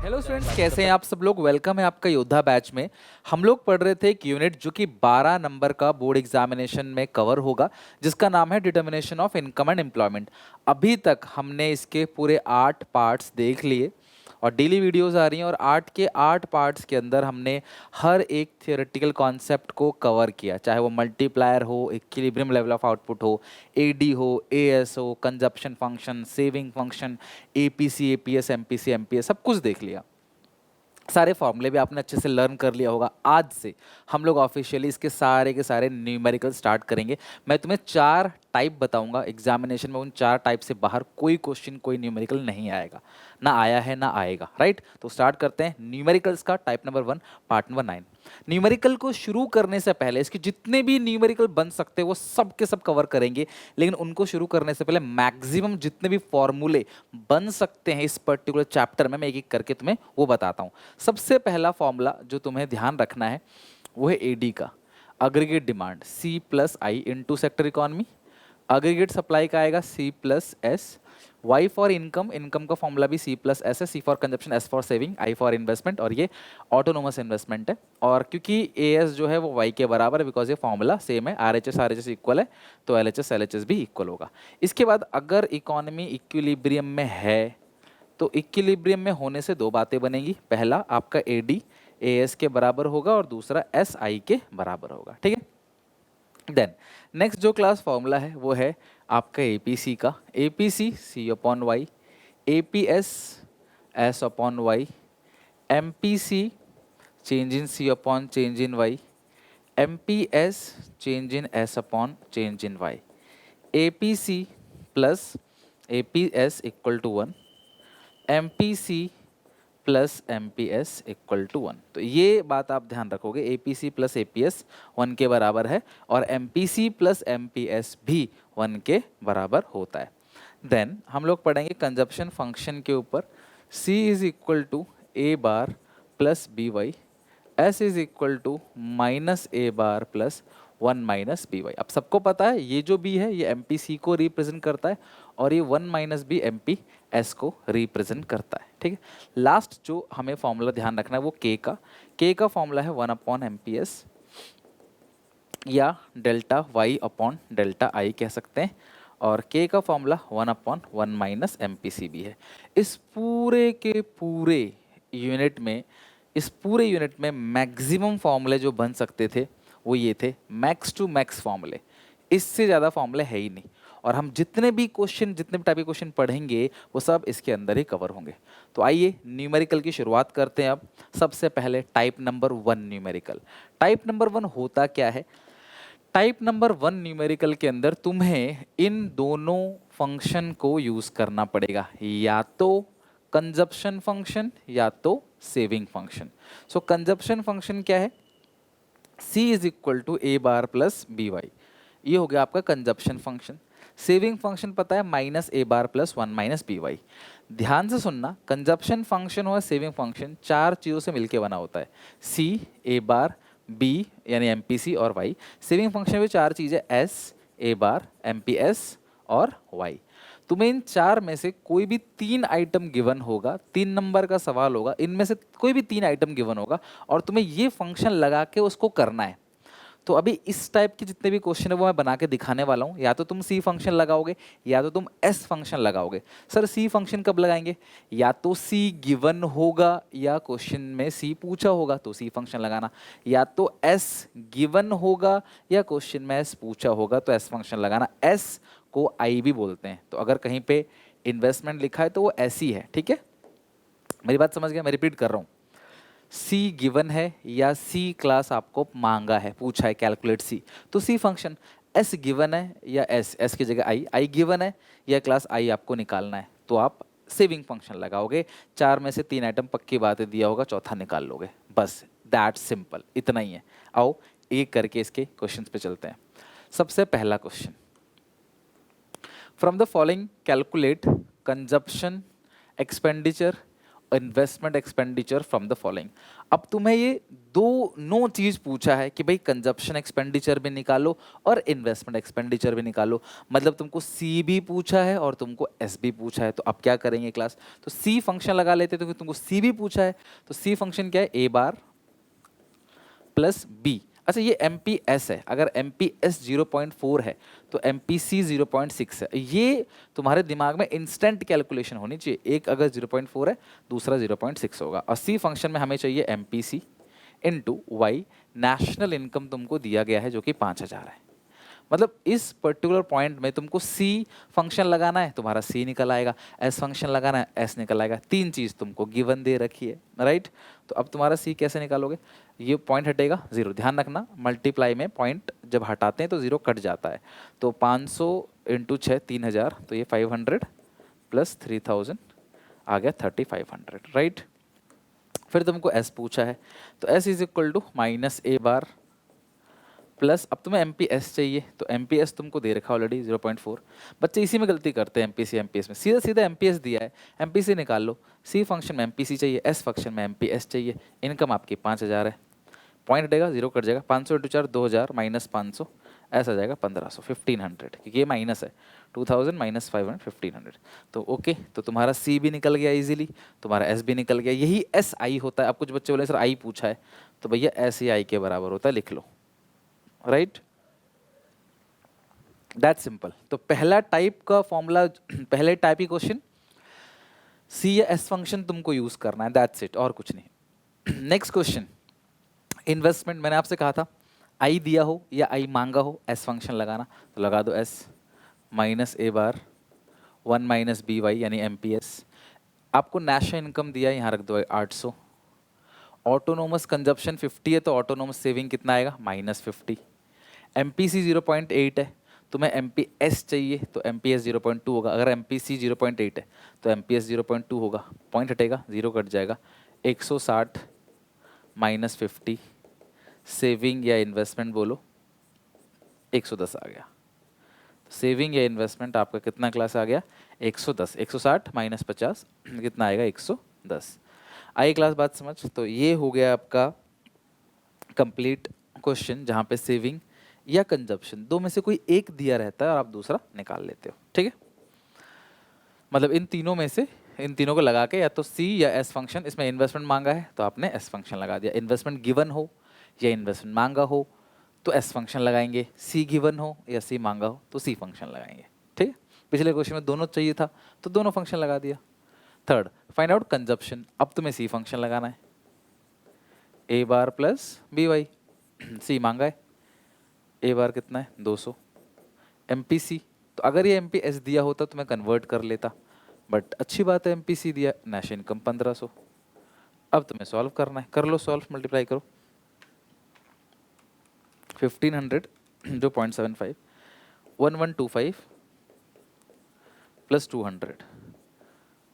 Hello students, कैसे हैं आप सब लोग। वेलकम है आपका योद्धा बैच में। हम लोग पढ़ रहे थे एक यूनिट जो कि 12 नंबर का बोर्ड एग्जामिनेशन में कवर होगा, जिसका नाम है determination of income and employment. अभी तक हमने इसके पूरे 8 पार्ट्स देख लिए और डेली वीडियोस आ रही हैं, और 8 के 8 पार्ट्स के अंदर हमने हर एक थियोरेटिकल कॉन्सेप्ट को कवर किया, चाहे वो मल्टीप्लायर हो, इक्विलिब्रियम लेवल ऑफ आउटपुट हो, एडी हो, एएस हो, consumption function, saving function, APC, APS, MPC, MPS, सब कुछ देख लिया। सारे फॉर्मूले भी आपने अच्छे से लर्न कर लिया होगा। आज से हम लोग ऑफिशियली इसके सारे के सारे न्यूमेरिकल स्टार्ट करेंगे। मैं तुम्हें 4 टाइप बताऊंगा, एग्जामिनेशन में उन 4 टाइप से बाहर कोई क्वेश्चन, कोई न्यूमेरिकल नहीं आएगा, ना आया है ना आएगा। राइट, तो स्टार्ट करते हैं न्यूमेरिकल्स का type number 1, part number 9। Numerical को शुरू करने से पहले इसके जितने भी न्यूमेरिकल बन सकते हैं वो सब के सब कवर करेंगे, लेकिन उनको शुरू करने से पहले मैक्सिमम जितने भी फॉर्मूले बन सकते हैं इस पर्टिकुलर चैप्टर में मैं एक एक करके तुम्हें वो बताता हूँ। सबसे पहला फॉर्मूला जो तुम्हें ध्यान रखना है वो है एडी का, aggregate demand C plus I into sector economy. Aggregate supply का आएगा C plus S. Y for income, income का फॉर्मूला भी सी प्लस एस है। C for consumption, S for saving, I for investment, और ये autonomous investment है। और क्योंकि ए एस जो है वो वाई के बराबर है, बिकॉज ये फॉर्मूला सेम है, आर एच एस इक्वल है, तो एल एच एस भी इक्वल होगा। इसके बाद अगर इकोनॉमी इक्विलिब्रियम में है तो इक्विलिब्रियम में होने से दो बातें बनेंगी। पहला, आपका ए डी ए एस के बराबर होगा, और दूसरा एस आई के बराबर होगा। ठीक है। देन नेक्स्ट जो क्लास फॉर्मूला है वो है आपका एपीसी का, APC C upon Y, APS S upon Y, MPC change in C upon change in Y, MPS change in S upon change in Y, APC plus APS equal to 1, MPC plus M P S equal to 1। तो ये बात आप ध्यान रखोगे, A P C plus A P S 1 के बराबर है, और M P C plus M P S भी 1 के बराबर होता है। देन हम लोग पढ़ेंगे कंजप्शन फंक्शन के ऊपर। C is equal to A bar plus B Y, S is equal to minus A bar plus 1 minus B Y. अब सबको पता है ये जो बी है ये एम पी सी को रिप्रेजेंट करता है, और ये 1 minus B M P S को रिप्रेजेंट करता है। ठीक है। लास्ट जो हमें फॉर्मूला ध्यान रखना है वो के का फॉर्मूला है 1 अपॉन एम पी एस, या delta Y upon delta I कह सकते हैं, और के का formula 1 upon 1 minus M P C भी है। इस पूरे के पूरे यूनिट में, इस पूरे यूनिट में मैक्सिमम फॉर्मूले जो बन सकते थे वो ये थे, मैक्स टू मैक्स फॉर्मूले। इससे ज़्यादा फॉर्मूले है ही नहीं, और हम जितने भी क्वेश्चन, जितने भी टाइप के क्वेश्चन पढ़ेंगे वो सब इसके अंदर ही कवर होंगे। तो आइए न्यूमेरिकल की शुरुआत करते हैं। अब सबसे पहले type number 1 numerical. Type number 1 होता क्या है? टाइप नंबर 1 न्यूमेरिकल के अंदर तुम्हें इन दोनों फंक्शन को यूज करना पड़ेगा, या तो कंजप्शन फंक्शन या तो saving function. So consumption function क्या है? C is equal to A bar plus B Y, ये हो गया आपका कंजप्शन फंक्शन। सेविंग फंक्शन पता है minus A bar plus 1 minus B Y. ध्यान से सुनना, कंजप्शन फंक्शन और सेविंग फंक्शन 4 चीज़ों से मिलके बना होता है, सी, ए बार, बी यानी एम पी सी और वाई। सेविंग फंक्शन में 4 चीज़ें, एस, ए बार, एम पी एस और वाई। तुम्हें इन 4 में से कोई भी 3 आइटम गिवन होगा, 3 नंबर का सवाल होगा, इनमें से कोई भी 3 आइटम गिवन होगा, और तुम्हें ये फंक्शन लगा के उसको करना है। तो अभी इस टाइप के जितने भी क्वेश्चन है वो मैं बना के दिखाने वाला हूँ। या तो तुम सी फंक्शन लगाओगे या तो तुम एस फंक्शन लगाओगे। सर सी फंक्शन कब लगाएंगे? या तो सी गिवन होगा या क्वेश्चन में सी पूछा होगा तो सी फंक्शन लगाना, या तो एस गिवन होगा या क्वेश्चन में एस पूछा होगा तो एस फंक्शन लगाना। एस को आई भी बोलते हैं, तो अगर कहीं पे इन्वेस्टमेंट लिखा है तो वो ऐस ही है। ठीक है, मेरी बात समझ गया? मैं रिपीट कर रहा हूँ, सी गिवन है या सी क्लास आपको मांगा है, पूछा है कैलकुलेट सी, तो सी फंक्शन। एस गिवन है या एस की जगह आई गिवन है या क्लास आई आपको निकालना है तो आप सेविंग फंक्शन लगाओगे। 4 में से 3 आइटम पक्की बात है दिया होगा, चौथा निकाल लोगे, बस दैट सिंपल, इतना ही है। आओ एक करके इसके क्वेश्चन पे चलते हैं। सबसे पहला question, from the following calculate consumption expenditure investment expenditure from the following. अब तुम्हें ये दो नो चीज पूछा है कि भाई कंजप्शन एक्सपेंडिचर भी निकालो और इन्वेस्टमेंट एक्सपेंडिचर भी निकालो, मतलब तुमको सी भी पूछा है और तुमको एस भी पूछा है। तो अब क्या करेंगे क्लास, तो सी फंक्शन लगा लेते, तो तुमको सी भी पूछा है तो सी फंक्शन क्या है, ए बार प्लस बी। अच्छा ये एम पी एस है, अगर एम पी एस 0.4 है तो एम पी सी 0.6 है। ये तुम्हारे दिमाग में इंस्टेंट कैलकुलेशन होनी चाहिए, एक अगर 0.4 है दूसरा 0.6 होगा। और सी फंक्शन में हमें चाहिए M P C into Y, national income तुमको दिया गया है जो कि 5,000 है। मतलब इस पर्टिकुलर पॉइंट में तुमको सी फंक्शन लगाना है, तुम्हारा सी निकल आएगा, एस फंक्शन लगाना है, एस निकल आएगा। तीन चीज तुमको गिवन दे रखी है, राइट। तो अब तुम्हारा सी कैसे निकालोगे, ये पॉइंट हटेगा जीरो, ध्यान रखना मल्टीप्लाई में पॉइंट जब हटाते हैं तो जीरो कट जाता है। तो 500 इंटू 6 3,000, तो ये 500 प्लस 3,000 आ गया 3,500, राइट। फिर तुमको एस पूछा है, तो S is equal to minus A bar plus, अब तुम्हें एम पी एस चाहिए तो एम पी एस तुमको दे रखा ऑलरेडी 0.4। बच्चे इसी में गलती करते हैं, M P C M P S में सीधा सीधा एम पी एस दिया है, एम पी सी निकाल लो। सी फंक्शन में एम पी सी चाहिए, एस फंक्शन में एम पी एस चाहिए। इनकम आपकी 5,000 है, पॉइंट हटेगा जीरो कट जाएगा, 500 इंटू 4 2,000 माइनस 500 ऐसा जाएगा 1,500, 1,500, क्योंकि ये माइनस है। 2,000 माइनस 500 1,500। तो ओके, तो तुम्हारा सी भी निकल गया इजीली, तुम्हारा एस भी निकल गया। यही एस आई होता है। अब कुछ बच्चे बोले सर आई पूछा है, तो भैया एस ही आई के बराबर होता है, लिख लो, राइट। That simple. तो पहला टाइप का फॉर्मूला, पहले टाइप की क्वेश्चन, सी या एस फंक्शन तुमको यूज करना है, दैट्स इट, और कुछ नहीं। Next question, investment. मैंने आपसे कहा था आई दिया हो या आई मांगा हो, एस फंक्शन लगाना, तो लगा दो S minus A bar 1 minus B Y यानी एम पी एस। आपको नेशनल इनकम दिया है, यहाँ रख दो 800। ऑटोनोमस कंजप्शन 50 है, तो ऑटोनोमस सेविंग कितना आएगा, -50। एम पी सी 0.8 है, तुम्हें एम पी एस चाहिए तो एम पी एस 0.2 होगा। अगर एम पी सी 0.8 है तो एम पी एस 0.2 होगा, पॉइंट हटेगा जीरो कट जाएगा। 160 माइनस 50, सेविंग या इन्वेस्टमेंट बोलो, 110 आ गया। सेविंग या इन्वेस्टमेंट आपका कितना क्लास आ गया, 110। 160 माइनस 50 कितना आएगा, 110। आई क्लास बात समझ। तो ये हो गया आपका कंप्लीट क्वेश्चन, जहाँ पे सेविंग या कंजप्शन दो में से कोई एक दिया रहता है और आप दूसरा निकाल लेते हो, ठीक है। मतलब इन तीनों में से, इन तीनों को लगा के या तो सी या एस फंक्शन, इसमें इन्वेस्टमेंट मांगा है तो आपने एस फंक्शन लगा दिया। इन्वेस्टमेंट गिवन हो या इन्वेस्टमेंट मांगा हो तो एस फंक्शन लगाएंगे, सी गिवन हो या सी मांगा हो तो सी फंक्शन लगाएंगे, ठीक है। पिछले क्वेश्चन में दोनों चाहिए था तो दोनों फंक्शन लगा दिया। Third, find out consumption. अब तुम्हें सी फंक्शन लगाना है, ए बार प्लस बी वाई। सी मांगा है, ए बार कितना है 200। एम पी सी, तो अगर ये एम पी एस दिया होता तो मैं कन्वर्ट कर लेता, बट अच्छी बात है एम पी सी दिया, नेशनल इनकम 1,500। अब तुम्हें सॉल्व करना है, कर लो सॉल्व, मल्टीप्लाई करो। 1,500 जो 0.75, 1,125 प्लस 200,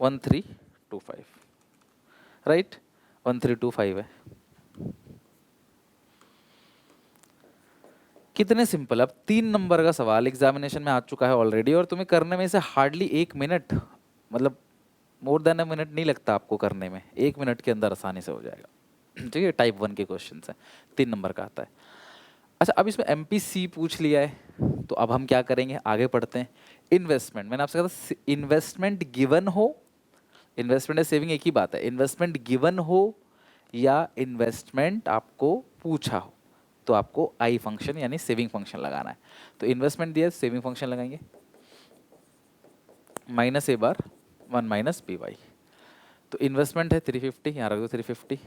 1,325, राइट। 1,325 है। कितने सिंपल। अब 3 नंबर का सवाल एग्जामिनेशन में आ चुका है ऑलरेडी, और तुम्हें करने में से हार्डली 1 मिनट, मतलब मोर देन अ मिनट नहीं लगता आपको करने में, 1 मिनट के अंदर आसानी से हो जाएगा, ठीक है। टाइप 1 के क्वेश्चन है, 3 नंबर का आता है। अच्छा, अब इसमें एम पी सी पूछ लिया है, तो अब हम क्या करेंगे, आगे पढ़ते हैं। इन्वेस्टमेंट, मैंने आपसे कहा था इन्वेस्टमेंट गिवन हो, इन्वेस्टमेंट या सेविंग एक ही बात है, इन्वेस्टमेंट गिवन हो या इन्वेस्टमेंट आपको पूछा हो तो आपको आई फंक्शन यानी सेविंग फंक्शन लगाना है। तो इन्वेस्टमेंट दिया, सेविंग फंक्शन लगाएंगे, minus A bar 1 minus B Y. तो इन्वेस्टमेंट है 350, यहाँ रख दो 350।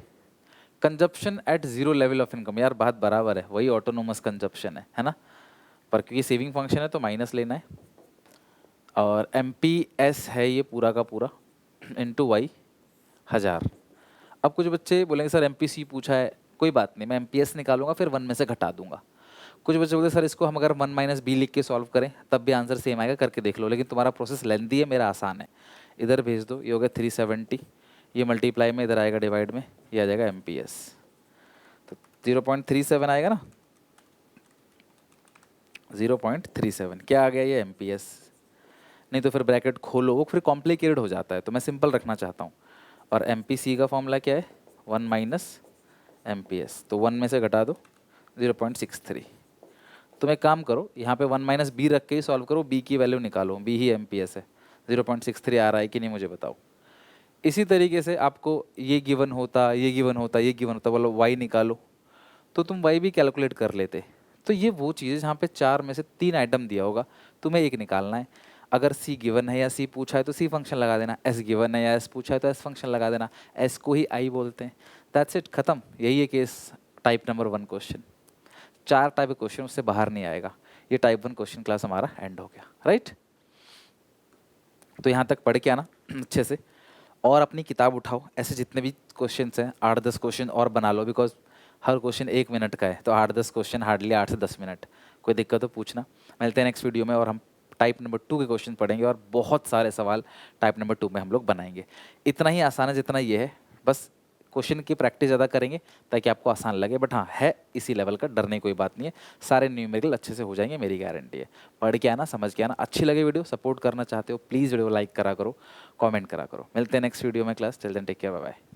Consumption at zero level of income, यार बात बराबर है, वही ऑटोनोमस कंजप्शन है ना, पर क्योंकि सेविंग फंक्शन है तो माइनस लेना है। और एम पी एस है ये पूरा का पूरा, इंटू वाई 1000। अब कुछ बच्चे बोलेंगे सर एम पी सी पूछा है, कोई बात नहीं, मैं एम पी एस निकालूंगा फिर 1 में से घटा दूंगा। कुछ बच्चे बोलते सर इसको हम अगर 1 माइनस बी लिख के सॉल्व करें तब भी आंसर सेम आएगा, करके देख लो। लेकिन तुम्हारा प्रोसेस लेंथी है, मेरा आसान है, इधर भेज दो। ये हो गया 370, ये मल्टीप्लाई में इधर आएगा डिवाइड में, ये आ जाएगा एम पी एस। तो 0.37 आएगा ना, 0.37 क्या आ गया, ये एम पी एस। नहीं तो फिर ब्रैकेट खोलो, वो फिर कॉम्प्लिकेटेड हो जाता है, तो मैं सिंपल रखना चाहता हूँ। और एम पी सी का फॉर्मूला क्या है, 1 माइनस एम पी एस, तो 1 में से घटा दो 0.63। तुम एक काम करो, यहाँ पे 1 माइनस बी रख के ही सॉल्व करो, बी की वैल्यू निकालो, बी ही एम पी एस है, 0.63 आ रहा है कि नहीं मुझे बताओ। इसी तरीके से आपको ये गिवन होता, ये गिवन होता, ये गिवन होता, बोलो वाई निकालो, तो तुम वाई भी कैलकुलेट कर लेते। तो ये वो चीज़ जहाँ पे 4 में से 3 आइटम दिया होगा, तुम्हें एक निकालना है। अगर सी गिवन है या सी पूछा है तो सी फंक्शन लगा देना, एस गिवन है या एस पूछा है तो एस फंक्शन लगा देना, एस को ही आई बोलते हैं। दैट्स इट, खत्म। यही है case type number 1 question. 4 type के क्वेश्चन उससे बाहर नहीं आएगा। ये टाइप 1 क्वेश्चन क्लास हमारा एंड हो गया, राइट। तो यहाँ तक पढ़ के आना अच्छे से, और अपनी किताब उठाओ, ऐसे जितने भी क्वेश्चन हैं 8-10 क्वेश्चन और बना लो, बिकॉज हर क्वेश्चन 1 मिनट का है, तो 8-10 क्वेश्चन हार्डली 8 से 10 मिनट। कोई दिक्कत हो पूछना। मिलते हैं नेक्स्ट वीडियो में, और हम टाइप नंबर 2 के क्वेश्चन पढ़ेंगे और बहुत सारे सवाल टाइप नंबर 2 में हम लोग बनाएंगे। इतना ही आसान है जितना ये है, बस क्वेश्चन की प्रैक्टिस ज़्यादा करेंगे ताकि आपको आसान लगे। बट हाँ, है इसी लेवल का, डरने की कोई बात नहीं है। सारे न्यूमेरिकल अच्छे से हो जाएंगे, मेरी गारंटी है। पढ़ के आना, समझ के आना। अच्छी लगे वीडियो, सपोर्ट करना चाहते हो प्लीज़ वीडियो लाइक करा करो, कमेंट करा करो। मिलते हैं नेक्स्ट वीडियो में class. Till then take care, bye bye.